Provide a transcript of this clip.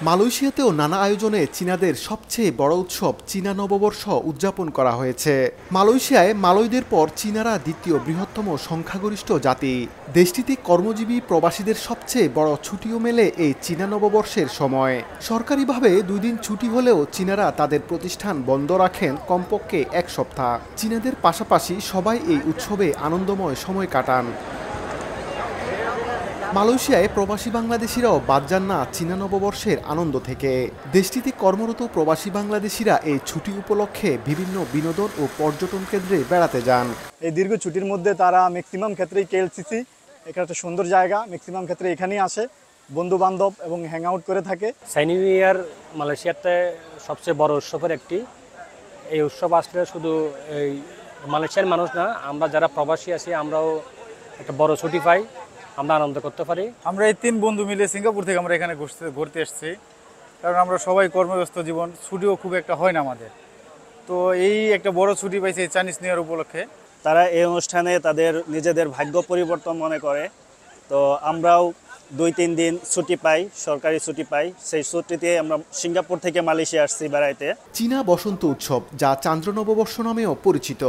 মালয়েশিয়াতেও নানা আয়োজনে চীনাদের সবচেয়ে বড় উৎসব চীনা নববর্ষ উদযাপন করা হয়েছে। মালয়েশিয়ায় মালয়দের পর চীনারা দ্বিতীয় বৃহত্তম সংখ্যাগরিষ্ঠ জাতি। দেশটিতে কর্মজীবী প্রবাসীদের সবচেয়ে বড় ছুটিও মেলে এই চীনা নববর্ষের সময়। সরকারিভাবে 2 দিন ছুটি হলেও চীনারা তাদের প্রতিষ্ঠান বন্ধ রাখেন কমপক্ষে 1 সপ্তাহ। চীনাদের পাশাপাশি সবাই এই উৎসবে আনন্দময় সময় কাটান। মালয়েশিয়ায় প্রবাসী বাংলাদেশিরাও বাদ যান না চীনা নববর্ষের আনন্দ থেকে। দেশটিতে কর্মরত প্রবাসী বাংলাদেশিরা এই ছুটি উপলক্ষে বিভিন্ন বিনোদন ও পর্যটন কেন্দ্রে বেড়াতে যান। এই দীর্ঘ ছুটির মধ্যে তারা ম্যাক্সিমাম ক্ষেত্রেই কেএলসিসি, এখানে একটা সুন্দর জায়গা, ম্যাক্সিমাম ক্ষেত্রে এখানেই আসে, বন্ধু বান্ধব এবং হ্যাং আউট করে থাকে। চাইনিজ নিউ ইয়ার মালয়েশিয়াতে সবচেয়ে বড় উৎসবের একটি। এই উৎসব আসলে শুধু এই মালয়েশিয়ার মানুষ না, আমরা যারা প্রবাসী আছি আমরাও একটা বড় ছুটি পাই, আমরা আনন্দ করতে পারি। আমরা এই 3 বন্ধু মিলে সিঙ্গাপুর থেকে আমরা এখানে ঘুরতে এসেছি, কারণ আমরা সবাই কর্মব্যস্ত জীবন, ছুটিও খুব একটা হয় না আমাদের। তো এই একটা বড় ছুটি পাইছে চাইনিজ নিউ ইয়ার উপলক্ষে। তারা এই অনুষ্ঠানে তাদের নিজেদের ভাগ্য পরিবর্তন মনে করে। তো আমরাও 2-3 দিন ছুটি পাই, সরকারি ছুটি পাই। সেই ছুটিতে আমরা সিঙ্গাপুর থেকে মালয়েশিয়া আসছি বেড়াইতে। চীনা বসন্ত উৎসব, যা চান্দ্র নববর্ষ নামেও পরিচিত,